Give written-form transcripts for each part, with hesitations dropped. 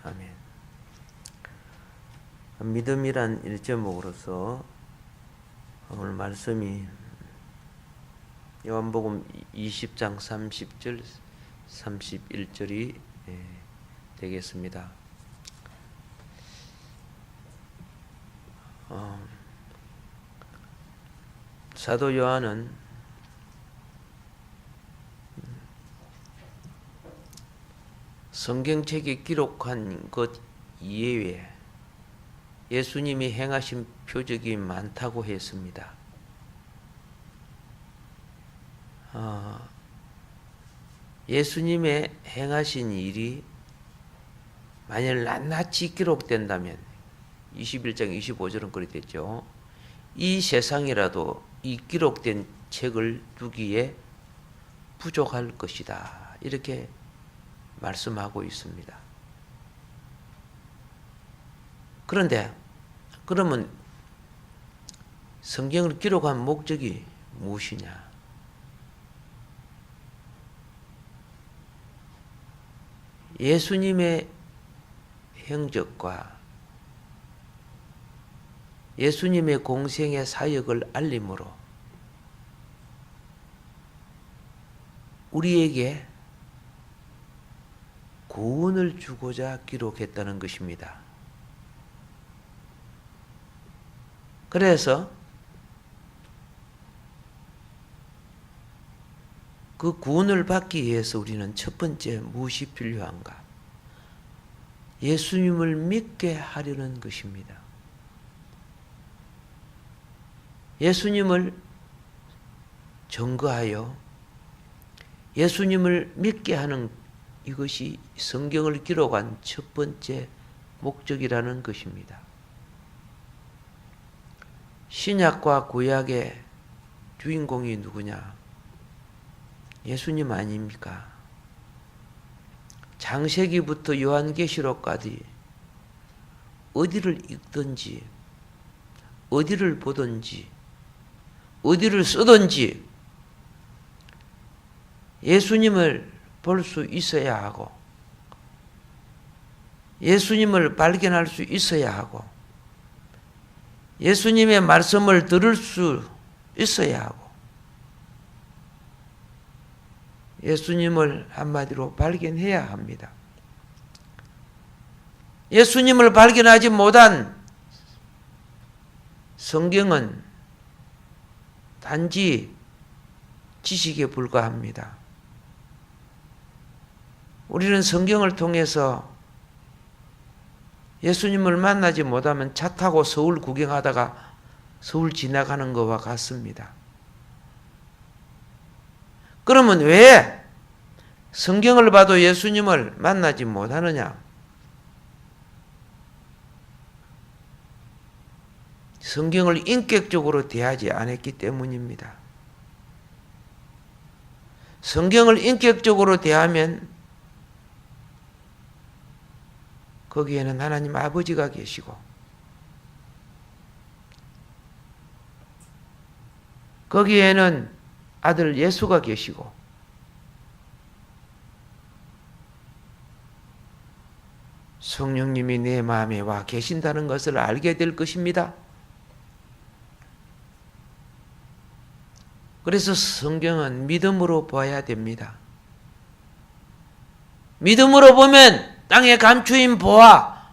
아멘. 믿음이란 일제목으로서 오늘 말씀이 요한복음 20장 30절 31절이 되겠습니다. 사도 요한은 성경책에 기록한 것 이외에 예수님이 행하신 표적이 많다고 했습니다. 예수님의 행하신 일이 만약 낱낱이 기록된다면 21장 25절은 그렇게 됐죠. 이 세상이라도 이 기록된 책을 두기에 부족할 것이다. 이렇게 말씀하고 있습니다. 그런데 그러면 성경을 기록한 목적이 무엇이냐? 예수님의 행적과 예수님의 공생의 사역을 알림으로 우리에게 구원을 주고자 기록했다는 것입니다. 그래서 그 구원을 받기 위해서 우리는 첫 번째 무엇이 필요한가? 예수님을 믿게 하려는 것입니다. 예수님을 증거하여 예수님을 믿게 하는 이것이 성경을 기록한 첫 번째 목적이라는 것입니다. 신약과 구약의 주인공이 누구냐? 예수님 아닙니까? 창세기부터 요한계시록까지 어디를 읽든지 어디를 보든지 어디를 쓰든지 예수님을 볼 수 있어야 하고 예수님을 발견할 수 있어야 하고 예수님의 말씀을 들을 수 있어야 하고 예수님을 한마디로 발견해야 합니다. 예수님을 발견하지 못한 성경은 단지 지식에 불과합니다. 우리는 성경을 통해서 예수님을 만나지 못하면 차 타고 서울 구경하다가 서울 지나가는 것과 같습니다. 그러면 왜 성경을 봐도 예수님을 만나지 못하느냐? 성경을 인격적으로 대하지 않았기 때문입니다. 성경을 인격적으로 대하면 거기에는 하나님 아버지가 계시고 거기에는 아들 예수가 계시고 성령님이 내 마음에 와 계신다는 것을 알게 될 것입니다. 그래서 성경은 믿음으로 봐야 됩니다. 믿음으로 보면 땅에 감추인 보아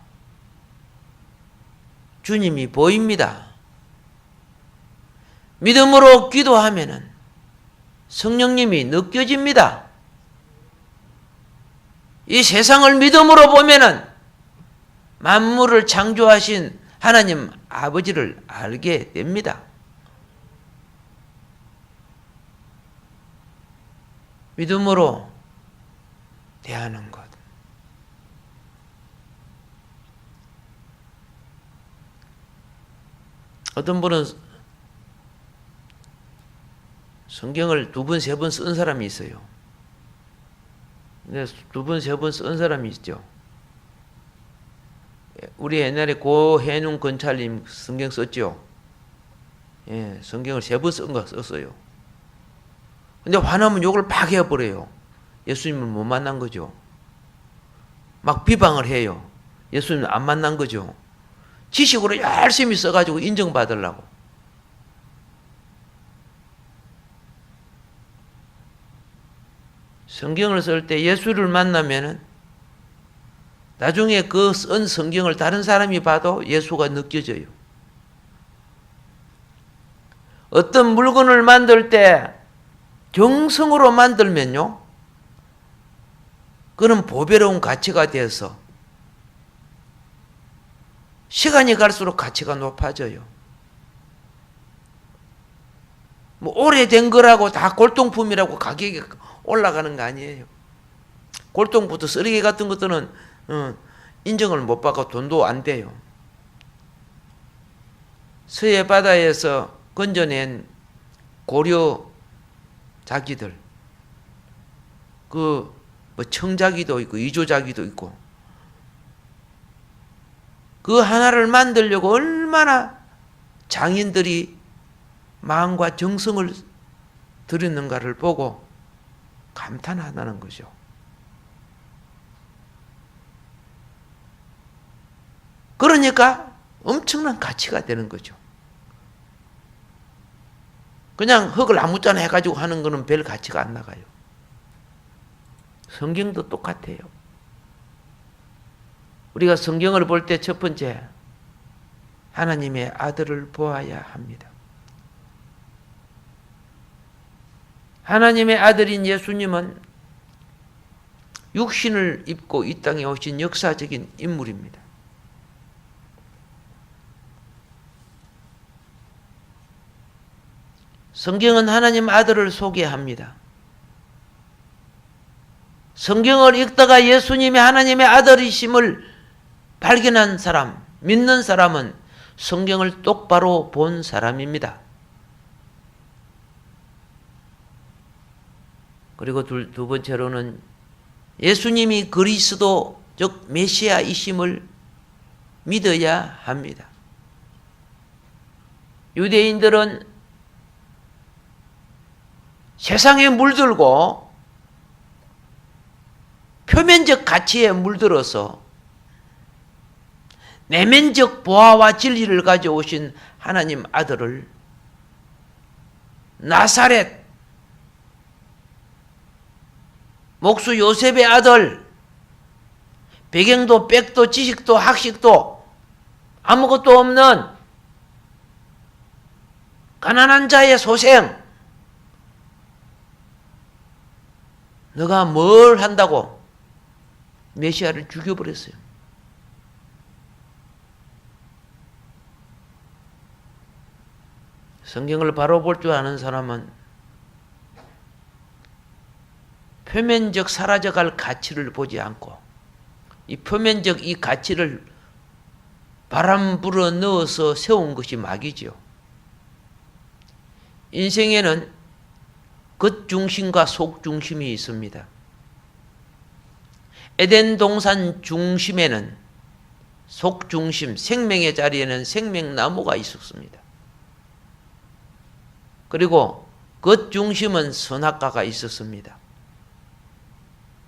주님이 보입니다. 믿음으로 기도하면은 성령님이 느껴집니다. 이 세상을 믿음으로 보면은 만물을 창조하신 하나님 아버지를 알게 됩니다. 믿음으로 대하는 것. 어떤 분은 성경을 2번, 3번 쓴 사람이 있어요. 근데 2번, 3번 쓴 사람이 있죠. 우리 옛날에 고해นุ่ 건찰님 성경 썼죠. 예, 성경을 3번 쓴 거 썼어요. 근데 화나면 욕을 막 해버려요. 예수님을 못 만난 거죠. 막 비방을 해요. 예수님 안 만난 거죠. 지식으로 열심히 써가지고 인정받으려고. 성경을 쓸 때 예수를 만나면은 나중에 그 쓴 성경을 다른 사람이 봐도 예수가 느껴져요. 어떤 물건을 만들 때 정성으로 만들면요, 그는 보배로운 가치가 되어서 시간이 갈수록 가치가 높아져요. 뭐 오래된 거라고 다 골동품이라고 가격이 올라가는 거 아니에요. 골동부터 쓰레기 같은 것들은 인정을 못 받고 돈도 안 돼요. 서해 바다에서 건져낸 고려 자기들, 그 뭐 청자기도 있고 이조자기도 있고, 그 하나를 만들려고 얼마나 장인들이 마음과 정성을 들였는가를 보고 감탄하다는 거죠. 그러니까 엄청난 가치가 되는 거죠. 그냥 흙을 아무짝나 해가지고 하는 거는 별 가치가 안 나가요. 성경도 똑같아요. 우리가 성경을 볼 때 첫 번째, 하나님의 아들을 보아야 합니다. 하나님의 아들인 예수님은 육신을 입고 이 땅에 오신 역사적인 인물입니다. 성경은 하나님 아들을 소개합니다. 성경을 읽다가 예수님이 하나님의 아들이심을 발견한 사람, 믿는 사람은 성경을 똑바로 본 사람입니다. 그리고 두 번째로는 예수님이 그리스도, 즉 메시아이심을 믿어야 합니다. 유대인들은 세상에 물들고 표면적 가치에 물들어서 내면적 보화와 진리를 가져오신 하나님 아들을 나사렛 목수 요셉의 아들, 배경도 백도 지식도 학식도 아무것도 없는 가난한 자의 소생, 너가 뭘 한다고 메시아를 죽여버렸어요. 성경을 바로 볼 줄 아는 사람은 표면적 사라져갈 가치를 보지 않고 이 표면적 이 가치를 바람 불어 넣어서 세운 것이 마귀지요. 인생에는 겉중심과 속중심이 있습니다. 에덴 동산 중심에는 속중심, 생명의 자리에는 생명나무가 있었습니다. 그리고 겉중심은 선악과가 있었습니다.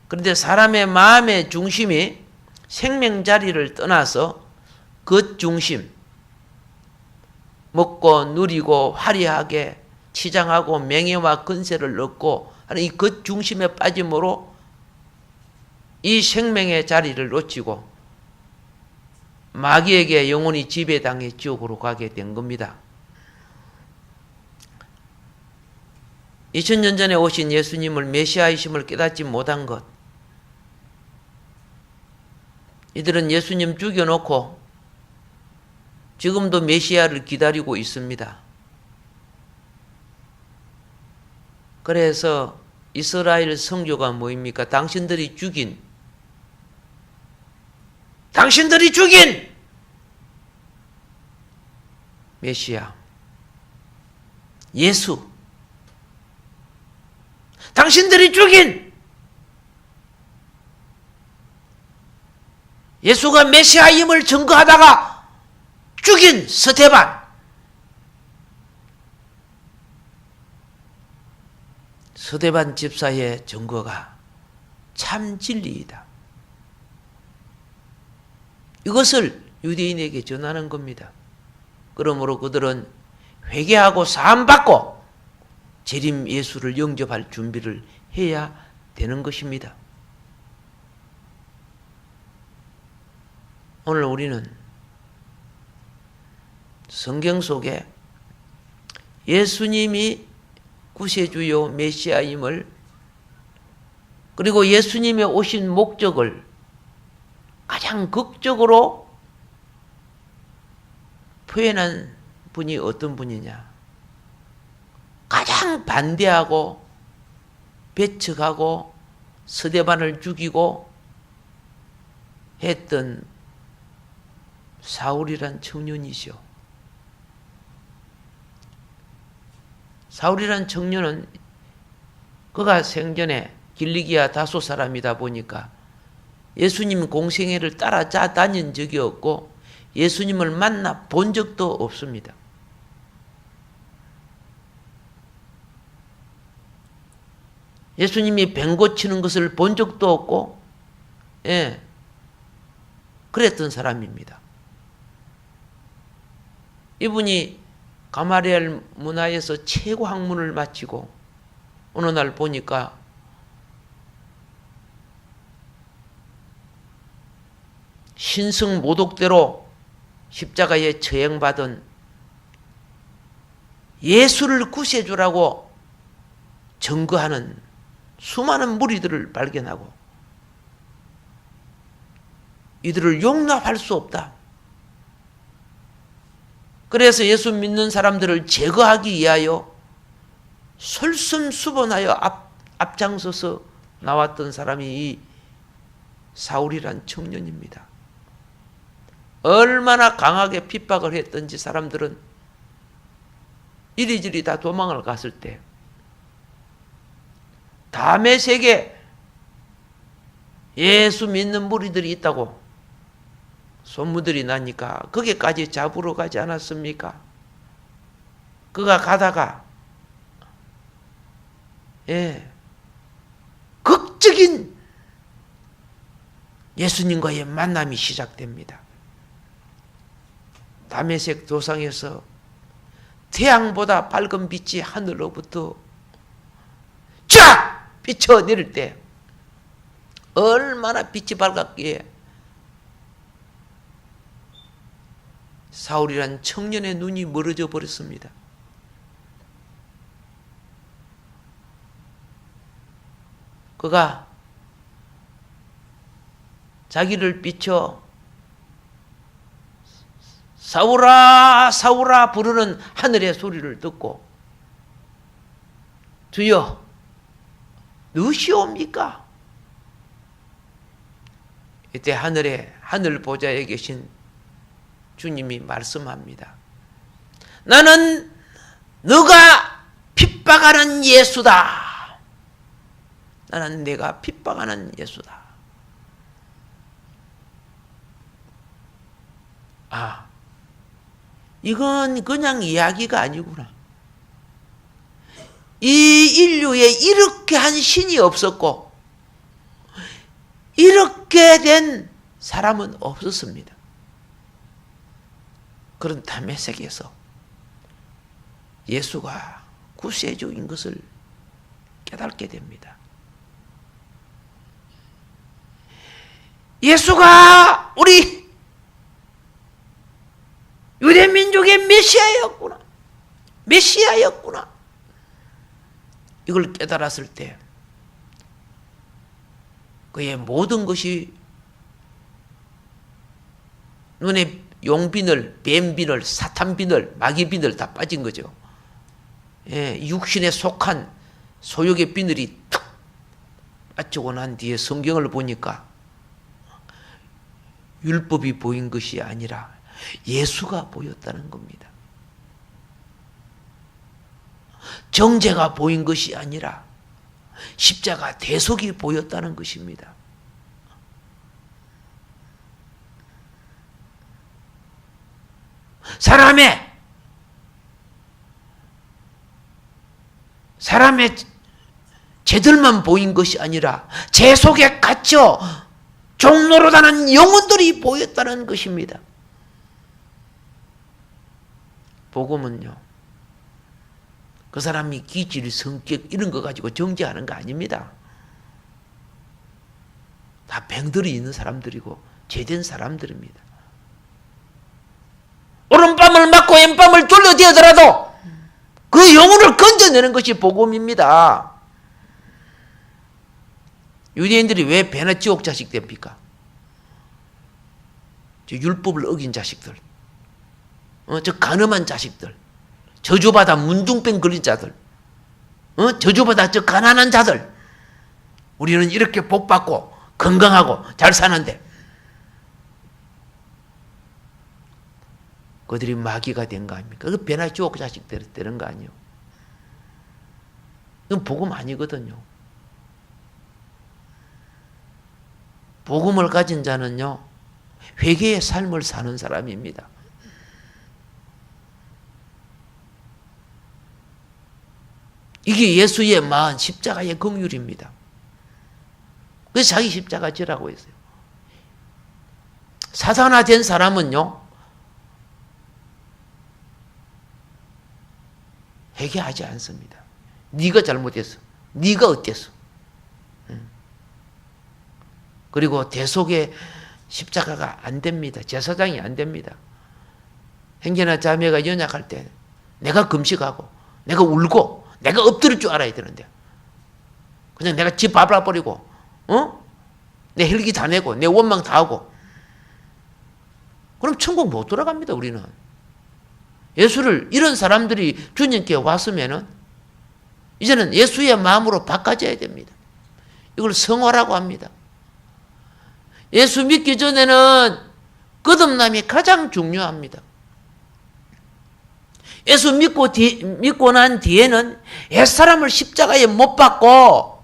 그런데 사람의 마음의 중심이 생명 자리를 떠나서 겉중심, 먹고 누리고 화려하게 치장하고 명예와 권세를 얻고 하는 이 겉중심에 빠짐으로 이 생명의 자리를 놓치고 마귀에게 영원히 지배당해 지옥으로 가게 된 겁니다. 2000년 전에 오신 예수님을 메시아이심을 깨닫지 못한 것, 이들은 예수님 죽여놓고 지금도 메시아를 기다리고 있습니다. 그래서 이스라엘 선교가 뭐입니까? 당신들이 죽인 메시아, 예수, 당신들이 죽인 예수가 메시아임을 증거하다가 죽인 스데반, 스데반 집사의 증거가 참 진리이다. 이것을 유대인에게 전하는 겁니다. 그러므로 그들은 회개하고 사함받고 재림 예수를 영접할 준비를 해야 되는 것입니다. 오늘 우리는 성경 속에 예수님이 구세주요 메시아임을, 그리고 예수님의 오신 목적을 가장 극적으로 표현한 분이 어떤 분이냐? 가장 반대하고 배척하고 스데반을 죽이고 했던 사울이란 청년이죠. 사울이란 청년은 그가 생전에 길리기아 다소 사람이다 보니까 예수님 공생애를 따라 다닌 적이 없고 예수님을 만나 본 적도 없습니다. 예수님이 병 고치는 것을 본 적도 없고, 그랬던 사람입니다. 이분이 가마리엘 문화에서 최고 학문을 마치고 어느 날 보니까 신성 모독대로 십자가에 처형받은 예수를 구세주라고 증거하는 수많은 무리들을 발견하고 이들을 용납할 수 없다. 그래서 예수 믿는 사람들을 제거하기 위하여 솔선수범하여 앞장서서 나왔던 사람이 이 사울이란 청년입니다. 얼마나 강하게 핍박을 했던지 사람들은 이리저리 다 도망을 갔을 때 다메섹에 예수 믿는 무리들이 있다고 소문들이 나니까 거기까지 잡으러 가지 않았습니까? 그가 가다가 극적인 예수님과의 만남이 시작됩니다. 다메섹 도상에서 태양보다 밝은 빛이 하늘로부터 쫙 비쳐 내릴 때 얼마나 빛이 밝았기에 사울이란 청년의 눈이 멀어져 버렸습니다. 그가 자기를 비춰 사울아 사울아 부르는 하늘의 소리를 듣고 주여 누시옵니까? 이때 하늘 보좌에 계신 주님이 말씀합니다. 나는 너가 핍박하는 예수다. 나는 내가 핍박하는 예수다. 이건 그냥 이야기가 아니구나. 이 인류에 이렇게 한 신이 없었고 이렇게 된 사람은 없었습니다. 그런 다메섹에서 예수가 구세주인 것을 깨닫게 됩니다. 예수가 우리 유대민족의 메시아였구나. 이걸 깨달았을 때 그의 모든 것이 눈에 용비늘, 뱀비늘, 사탄비늘, 마귀비늘 다 빠진 거죠. 육신에 속한 소욕의 비늘이 툭 빠지고 난 뒤에 성경을 보니까 율법이 보인 것이 아니라 예수가 보였다는 겁니다. 정죄가 보인 것이 아니라 십자가 대속이 보였다는 것입니다. 사람의 죄들만 보인 것이 아니라 죄 속에 갇혀 종노릇하는 영혼들이 보였다는 것입니다. 복음은요, 그 사람이 기질, 성격 이런 거 가지고 정죄하는 거 아닙니다. 다 병들이 있는 사람들이고 죄된 사람들입니다. 오른밤을 맞고 왼밤을 졸려대더라도 그 영혼을 건져내는 것이 복음입니다. 유대인들이 왜 배나 지옥 자식 됩니까? 저 율법을 어긴 자식들, 저 간음한 자식들, 저주받아 문둥병 걸린 자들, 저주받아 저 가난한 자들. 우리는 이렇게 복받고 건강하고 잘 사는데 그들이 마귀가 된 거 아닙니까? 그 배나 지옥 자식 되는 거 아니에요. 이건 복음 아니거든요. 복음을 가진 자는요, 회개의 삶을 사는 사람입니다. 이게 예수의 마음, 십자가의 긍휼입니다. 그래서 자기 십자가 지라고 했어요. 사탄화된 사람은요, 회개하지 않습니다. 네가 잘못했어. 네가 어땠어. 그리고 대속의 십자가가 안 됩니다. 제사장이 안 됩니다. 형제나 자매가 연약할 때 내가 금식하고 내가 울고 내가 엎드릴 줄 알아야 되는데 그냥 내가 집 밟아버리고 내 혈기 다 내고 내 원망 다 하고 그럼 천국 못 돌아갑니다. 우리는. 예수를 이런 사람들이 주님께 왔으면은 이제는 예수의 마음으로 바꿔져야 됩니다. 이걸 성화라고 합니다. 예수 믿기 전에는 거듭남이 가장 중요합니다. 예수 믿고 난 뒤에는 옛사람을 십자가에 못 박고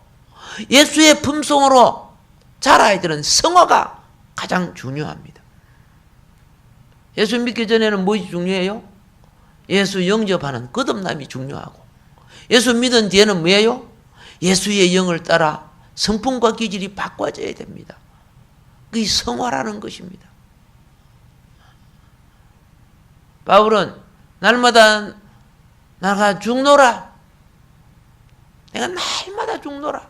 예수의 품성으로 자라야 되는 성화가 가장 중요합니다. 예수 믿기 전에는 무엇이 중요해요? 예수 영접하는 거듭남이 중요하고 예수 믿은 뒤에는 뭐예요? 예수의 영을 따라 성품과 기질이 바꿔져야 됩니다. 그게 성화라는 것입니다. 바울은 날마다 나가 죽노라. 내가 날마다 죽노라.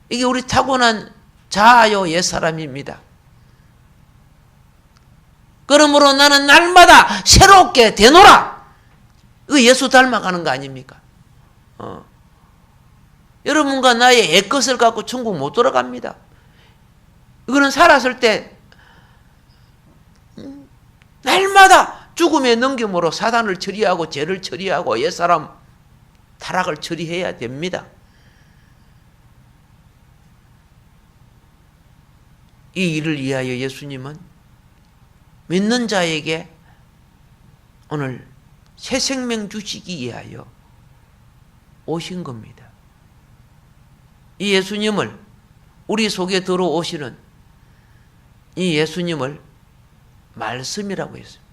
이게 우리 타고난 자아요 옛사람입니다. 그러므로 나는 날마다 새롭게 되노라. 이거 예수 닮아가는 거 아닙니까? 여러분과 나의 옛것을 갖고 천국 못 돌아갑니다. 이거는 살았을 때 날마다 죽음의 넘김으로 사단을 처리하고 죄를 처리하고 옛사람 타락을 처리해야 됩니다. 이 일을 위하여 예수님은 믿는 자에게 오늘 새 생명 주시기 위하여 오신 겁니다. 이 예수님을 우리 속에 들어오시는 이 예수님을 말씀이라고 했습니다.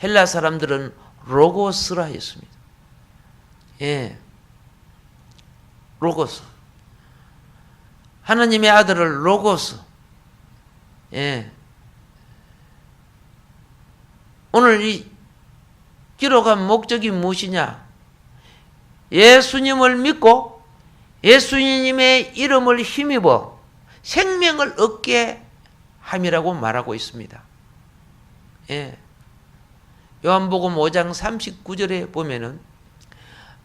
헬라 사람들은 로고스라 했습니다. 예, 로고스. 하나님의 아들을 로고스. 예. 오늘 이 기록한 목적이 무엇이냐? 예수님을 믿고 예수님의 이름을 힘입어 생명을 얻게 함이라고 말하고 있습니다. 예. 요한복음 5장 39절에 보면은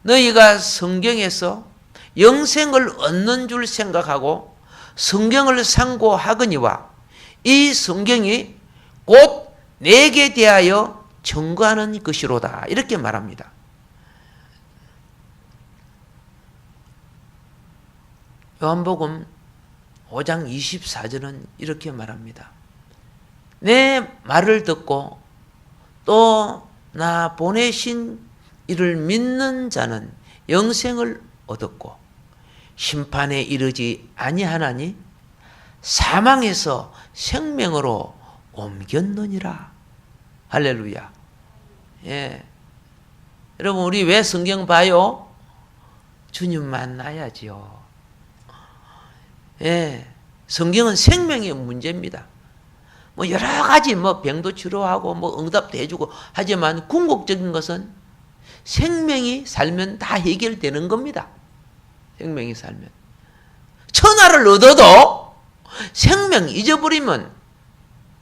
너희가 성경에서 영생을 얻는 줄 생각하고 성경을 상고하거니와 이 성경이 곧 내게 대하여 증거하는 것이로다. 이렇게 말합니다. 요한복음 5장 24절은 이렇게 말합니다. 내 말을 듣고 또 나 보내신 이를 믿는 자는 영생을 얻었고 심판에 이르지 아니하나니 사망에서 생명으로 옮겼느니라. 할렐루야. 예. 여러분 우리 왜 성경 봐요? 주님 만나야지요. 예, 성경은 생명의 문제입니다. 뭐 여러 가지 뭐 병도 치료하고 뭐 응답도 해주고 하지만 궁극적인 것은 생명이 살면 다 해결되는 겁니다. 생명이 살면. 천하를 얻어도 생명 잊어버리면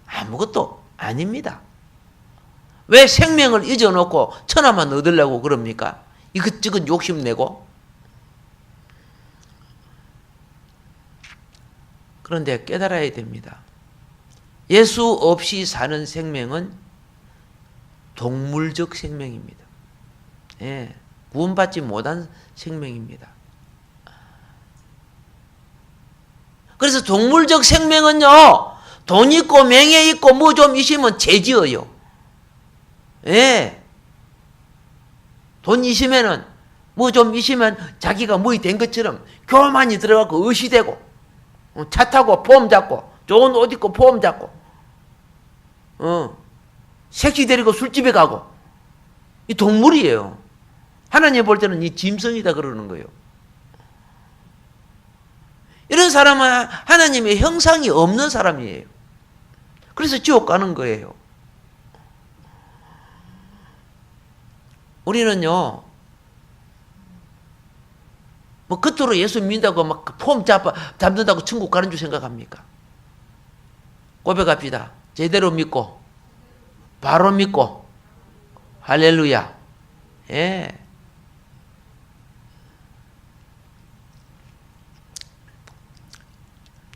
아무것도 아닙니다. 왜 생명을 잊어놓고 천하만 얻으려고 그럽니까? 이것저것 욕심내고. 그런데 깨달아야 됩니다. 예수 없이 사는 생명은 동물적 생명입니다. 예, 구원받지 못한 생명입니다. 그래서 동물적 생명은요, 돈 있고 명예 있고 뭐 좀 있으면 죄지어요. 예. 돈 있으면은 뭐 좀 있으면 자기가 뭐이 된 것처럼 교만이 들어가고 의시되고 차 타고 보험 잡고 좋은 옷 입고 보험 잡고 새끼 데리고 술집에 가고 이 동물이에요. 하나님 볼 때는 이 짐승이다 그러는 거예요. 이런 사람은 하나님의 형상이 없는 사람이에요. 그래서 지옥 가는 거예요. 우리는요, 뭐 겉으로 예수 믿는다고 막 폼 잡는다고 천국 가는 줄 생각합니까? 고백합시다. 제대로 믿고 바로 믿고 할렐루야. 예.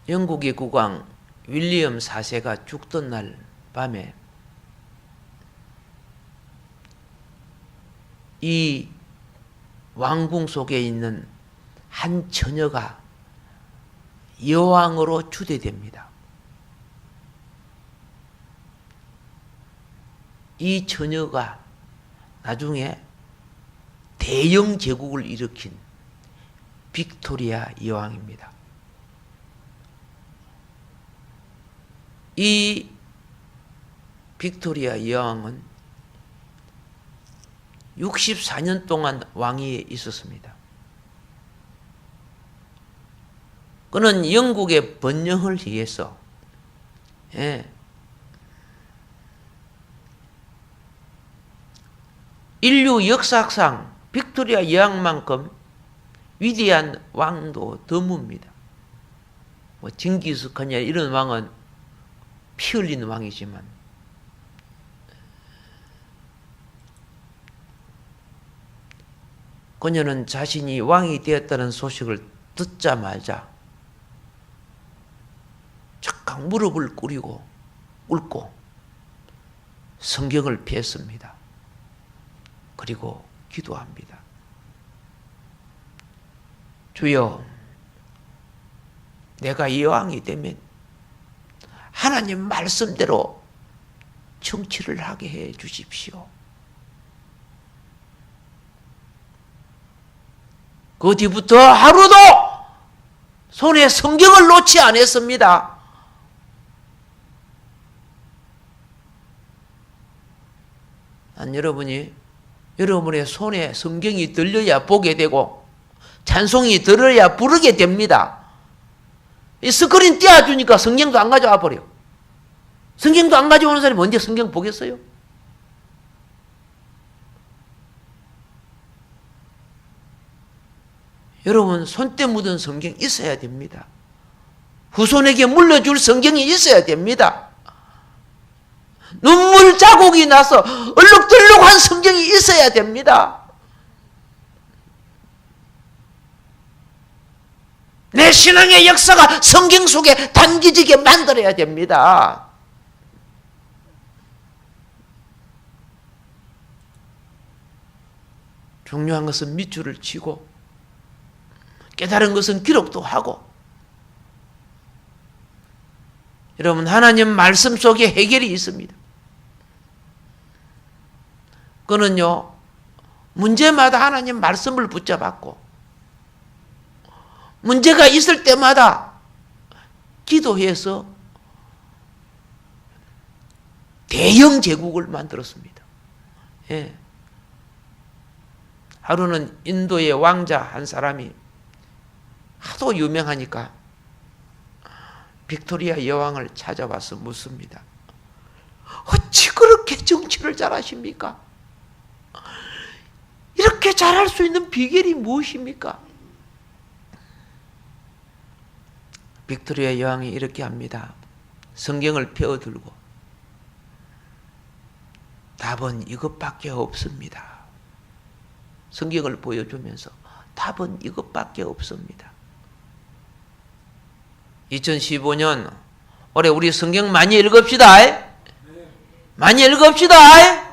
영국의 국왕 윌리엄 4세가 죽던 날 밤에 이 왕궁 속에 있는 한 처녀가 여왕으로 추대됩니다. 이 처녀가 나중에 대영 제국을 일으킨 빅토리아 여왕입니다. 이 빅토리아 여왕은 64년 동안 왕위에 있었습니다. 그는 영국의 번영을 위해서 인류 역사상 빅토리아 여왕만큼 위대한 왕도 드뭅니다. 뭐 징기스칸이나 이런 왕은 피 흘리는 왕이지만 그녀는 자신이 왕이 되었다는 소식을 듣자마자 즉각 무릎을 꿇이고 꿇고 성경을 폈습니다. 그리고 기도합니다. 주여, 내가 이 왕이 되면 하나님 말씀대로 정치를 하게 해 주십시오. 그 뒤부터 하루도 손에 성경을 놓지 않았습니다. 난 여러분의 손에 성경이 들려야 보게 되고 찬송이 들어야 부르게 됩니다. 이 스크린 띄워주니까 성경도 안 가져와 버려. 성경도 안 가져오는 사람이 언제 성경 보겠어요? 여러분, 손때 묻은 성경 있어야 됩니다. 후손에게 물려줄 성경이 있어야 됩니다. 눈물 자국이 나서 얼룩덜룩한 성경이 있어야 됩니다. 내 신앙의 역사가 성경 속에 담겨지게 만들어야 됩니다. 중요한 것은 밑줄을 치고 깨달은 것은 기록도 하고. 여러분, 하나님 말씀 속에 해결이 있습니다. 그는요, 문제마다 하나님 말씀을 붙잡았고 문제가 있을 때마다 기도해서 대영 제국을 만들었습니다. 예. 하루는 인도의 왕자 한 사람이 하도 유명하니까 빅토리아 여왕을 찾아와서 묻습니다. 어찌 그렇게 정치를 잘하십니까? 이렇게 잘할 수 있는 비결이 무엇입니까? 빅토리아 여왕이 이렇게 합니다. 성경을 펴들고 답은 이것밖에 없습니다. 성경을 보여주면서 답은 이것밖에 없습니다. 2015년 올해 우리 성경 많이 읽읍시다. 많이 읽읍시다.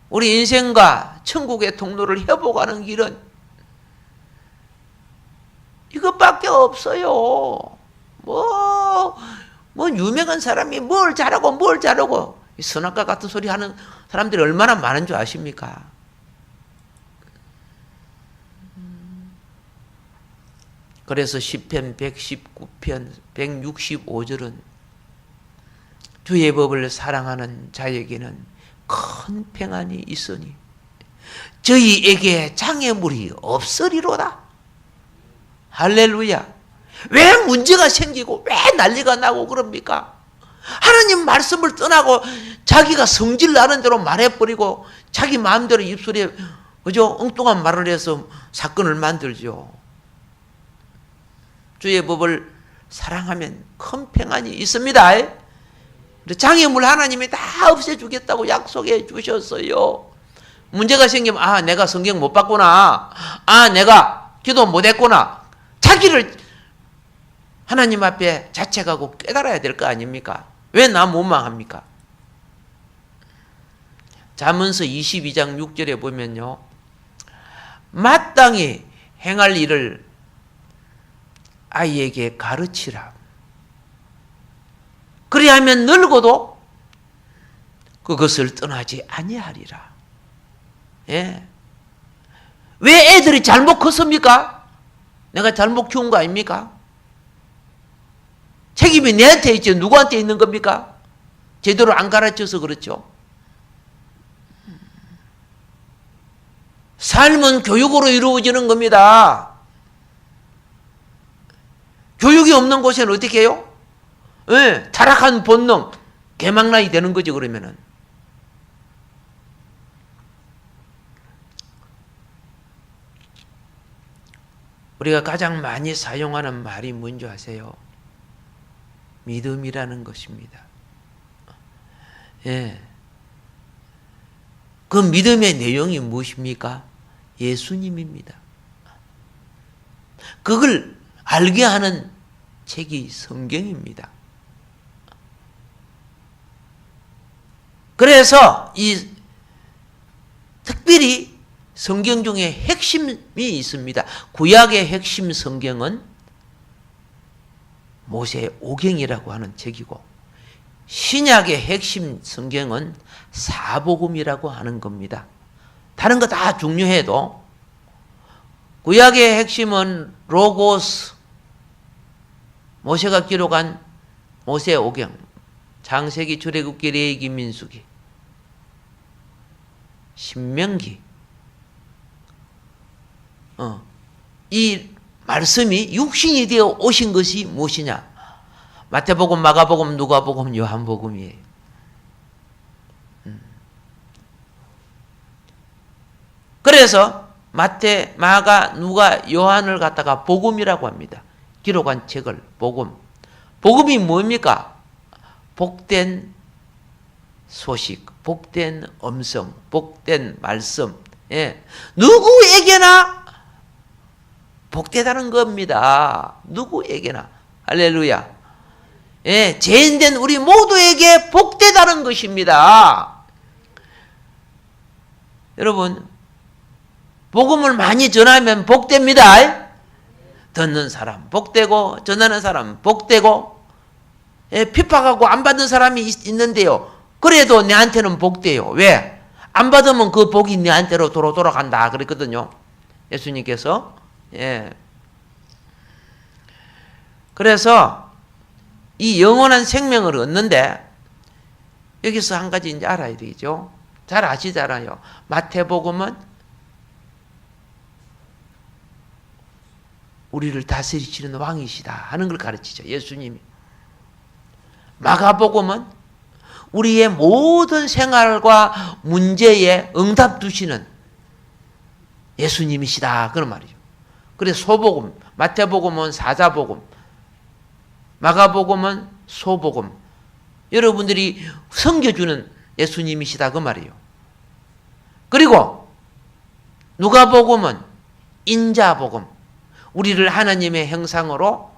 우리 인생과 천국의 통로를 회복하는 길은 이것밖에 없어요. 뭐 유명한 사람이 뭘 잘하고 선악과 같은 소리 하는 사람들이 얼마나 많은 줄 아십니까? 그래서 시편 119편 165절은 주의 법을 사랑하는 자에게는 큰 평안이 있으니 저희에게 장애물이 없으리로다. 할렐루야. 왜 문제가 생기고 왜 난리가 나고 그럽니까? 하나님 말씀을 떠나고 자기가 성질 나는 대로 말해버리고 자기 마음대로 입술에 그죠? 엉뚱한 말을 해서 사건을 만들죠. 주의 법을 사랑하면 큰 평안이 있습니다. 장애물 하나님이 다 없애주겠다고 약속해 주셨어요. 문제가 생기면 내가 성경 못 봤구나. 내가 기도 못했구나. 자기를 하나님 앞에 자책하고 깨달아야 될 거 아닙니까? 왜 나 못 망합니까? 잠언서 22장 6절에 보면요. 마땅히 행할 일을 아이에게 가르치라. 그리하면 늙어도 그것을 떠나지 아니하리라. 예. 왜 애들이 잘못 컸습니까? 내가 잘못 키운 거 아닙니까? 책임이 내한테 있지 누구한테 있는 겁니까? 제대로 안 가르쳐서 그렇죠. 삶은 교육으로 이루어지는 겁니다. 교육이 없는 곳에는 어떻게 해요? 타락한 본능, 개망나이 되는 거죠, 그러면은. 우리가 가장 많이 사용하는 말이 뭔지 아세요? 믿음이라는 것입니다. 예. 그 믿음의 내용이 무엇입니까? 예수님입니다. 그걸 알게 하는 책이 성경입니다. 그래서 이 특별히 성경 중에 핵심이 있습니다. 구약의 핵심 성경은 모세오경이라고 하는 책이고 신약의 핵심 성경은 사복음이라고 하는 겁니다. 다른 거 다 중요해도 구약의 핵심은 로고스, 모세가 기록한 모세오경, 창세기, 출애굽기, 레위기, 민수기, 신명기. 이 말씀이 육신이 되어 오신 것이 무엇이냐? 마태복음, 마가복음, 누가복음, 요한복음이에요. 그래서 마태, 마가, 누가, 요한을 갖다가 복음이라고 합니다. 기록한 책을 복음. 복음이 뭡니까? 복된 소식, 복된 음성, 복된 말씀. 예. 누구에게나 복되다는 겁니다. 누구에게나. 할렐루야. 예, 죄인된 우리 모두에게 복되다는 것입니다. 여러분, 복음을 많이 전하면 복됩니다. 듣는 사람 복되고 전하는 사람 복되고, 예, 핍박하고 안 받는 사람이 있는데요. 그래도 내한테는 복돼요. 왜? 안 받으면 그 복이 내한테로 돌아간다 그랬거든요. 예수님께서. 예. 그래서 이 영원한 생명을 얻는데 여기서 한 가지 이제 알아야 되죠. 잘 아시잖아요. 마태복음은 우리를 다스리시는 왕이시다 하는 걸 가르치죠. 예수님이. 마가복음은 우리의 모든 생활과 문제에 응답 두시는 예수님이시다 그런 말이죠. 그래서 소복음, 마태복음은 사자복음, 마가복음은 소복음, 여러분들이 섬겨주는 예수님이시다 그 말이에요. 그리고 누가복음은 인자복음, 우리를 하나님의 형상으로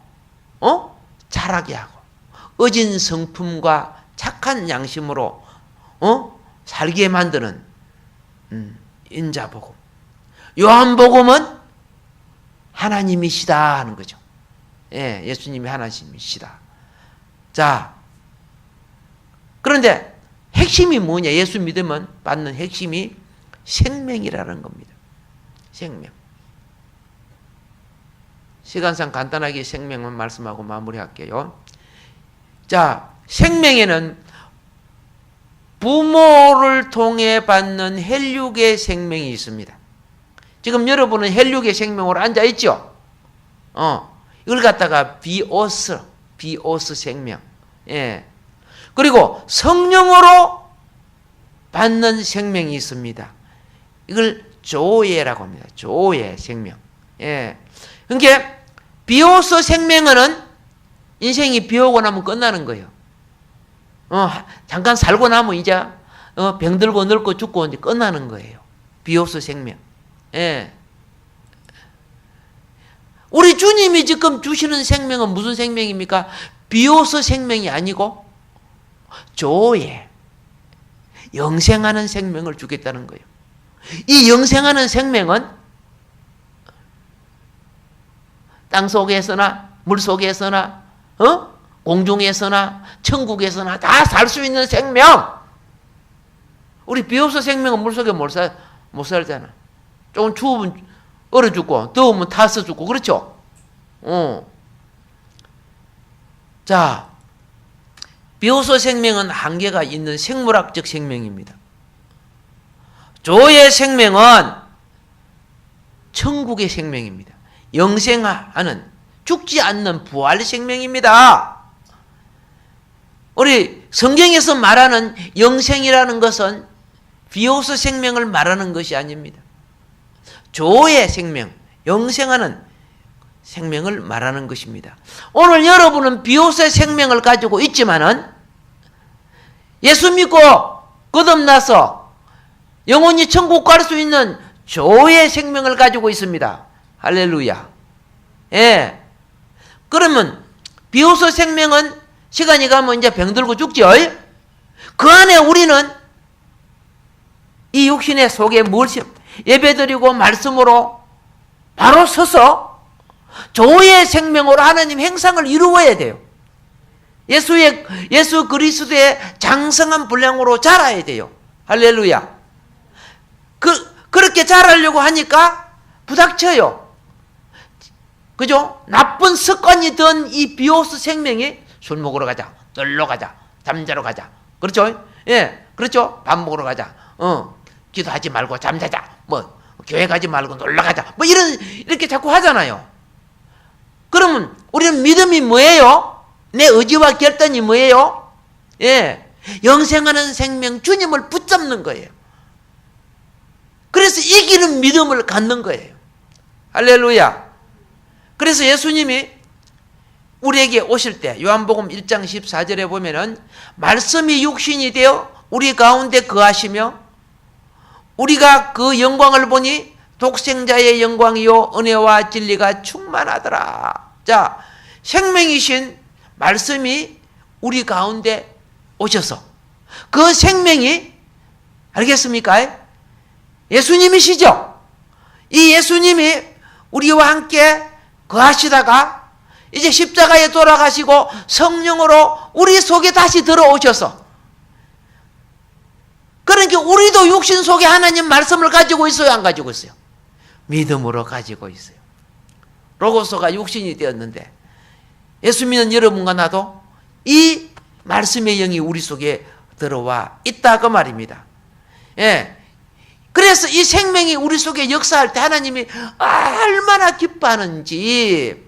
자라게 하고 어진 성품과 착한 양심으로 살게 만드는 인자복음. 요한복음은 하나님이시다 하는 거죠. 예, 예수님이 하나님이시다. 자, 그런데 핵심이 뭐냐? 예수 믿으면 받는 핵심이 생명이라는 겁니다. 생명. 시간상 간단하게 생명만 말씀하고 마무리할게요. 자, 생명에는 부모를 통해 받는 혈육의 생명이 있습니다. 지금 여러분은 혈육의 생명으로 앉아있죠? 이걸 갖다가 비오스 생명. 예. 그리고 성령으로 받는 생명이 있습니다. 이걸 조예라고 합니다. 조예 생명. 예. 그러니까 비오스 생명은 인생이 비오고 나면 끝나는 거예요. 잠깐 살고 나면 이제 병들고 늙고 죽고 이제 끝나는 거예요. 비오스 생명. 예. 우리 주님이 지금 주시는 생명은 무슨 생명입니까? 비오스 생명이 아니고 조예, 영생하는 생명을 주겠다는 거예요. 이 영생하는 생명은 땅 속에서나 물 속에서나 공중에서나 천국에서나 다 살 수 있는 생명. 우리 비오스 생명은 물 속에 못 살잖아. 조금 추우면 얼어 죽고 더우면 타서 죽고 그렇죠? 자, 비오스 생명은 한계가 있는 생물학적 생명입니다. 조의 생명은 천국의 생명입니다. 영생하는 죽지 않는 부활 생명입니다. 우리 성경에서 말하는 영생이라는 것은 비오스 생명을 말하는 것이 아닙니다. 조의 생명, 영생하는 생명을 말하는 것입니다. 오늘 여러분은 비오스의 생명을 가지고 있지만은 예수 믿고 거듭나서 영원히 천국 갈 수 있는 조의 생명을 가지고 있습니다. 할렐루야. 예. 그러면 비오스 생명은 시간이 가면 이제 병들고 죽죠. 그 안에 우리는 이 육신의 속에 예배드리고 말씀으로 바로 서서 조의 생명으로 하나님 행상을 이루어야 돼요. 예수 그리스도의 장성한 분량으로 자라야 돼요. 할렐루야. 그렇게 자라려고 하니까 부닥쳐요. 그죠? 나쁜 습관이 든 이 비오스 생명이 술 먹으러 가자, 놀러 가자, 잠자러 가자. 그렇죠? 예, 그렇죠? 밥 먹으러 가자. 기도하지 말고 잠자자. 교회 가지 말고 놀러 가자. 이렇게 자꾸 하잖아요. 그러면 우리는 믿음이 뭐예요? 내 의지와 결단이 뭐예요? 예, 영생하는 생명 주님을 붙잡는 거예요. 그래서 이기는 믿음을 갖는 거예요. 할렐루야. 그래서 예수님이 우리에게 오실 때 요한복음 1장 14절에 보면은 말씀이 육신이 되어 우리 가운데 거하시며 우리가 그 영광을 보니 독생자의 영광이요 은혜와 진리가 충만하더라. 자, 생명이신 말씀이 우리 가운데 오셔서 그 생명이 알겠습니까? 예수님이시죠? 이 예수님이 우리와 함께 거하시다가 이제 십자가에 돌아가시고 성령으로 우리 속에 다시 들어오셔서 그러니까 우리도 육신 속에 하나님 말씀을 가지고 있어요? 안 가지고 있어요? 믿음으로 가지고 있어요. 로고스가 육신이 되었는데 예수 믿는 여러분과 나도 이 말씀의 영이 우리 속에 들어와 있다 그 말입니다. 예, 그래서 이 생명이 우리 속에 역사할 때 하나님이 얼마나 기뻐하는지,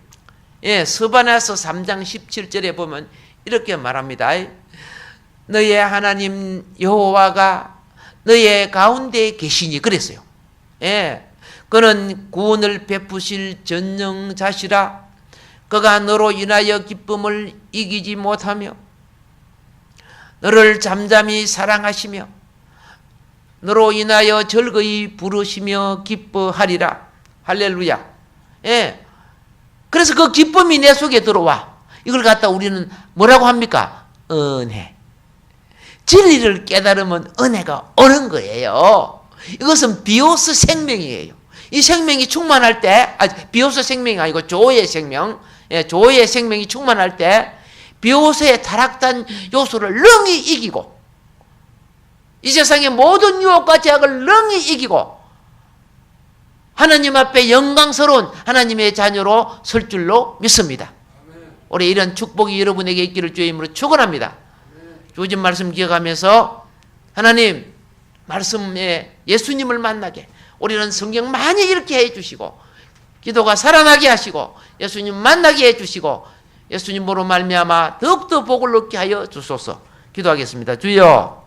예, 스바냐서 3장 17절에 보면 이렇게 말합니다. 너의 하나님 여호와가 너의 가운데 계시니 그랬어요. 예, 그는 구원을 베푸실 전능자시라. 그가 너로 인하여 기쁨을 이기지 못하며 너를 잠잠히 사랑하시며 너로 인하여 즐거이 부르시며 기뻐하리라. 할렐루야. 예. 그래서 그 기쁨이 내 속에 들어와. 이걸 갖다 우리는 뭐라고 합니까? 은혜. 진리를 깨달으면 은혜가 오는 거예요. 이것은 비오스 생명이에요. 이 생명이 충만할 때, 비오스 생명이 아니고 조의 생명, 예, 조의 생명이 충만할 때 비오스의 타락한 요소를 능히 이기고 이 세상의 모든 유혹과 제약을 능히 이기고 하나님 앞에 영광스러운 하나님의 자녀로 설 줄로 믿습니다. 올해 이런 축복이 여러분에게 있기를 주의 이름으로 축원합니다. 주어진 말씀 기억하면서 하나님 말씀에 예수님을 만나게 우리는 성경 많이 읽게 해주시고 기도가 살아나게 하시고 예수님 만나게 해주시고 예수님으로 말미암아 더욱더 복을 얻게 하여 주소서. 기도하겠습니다. 주여,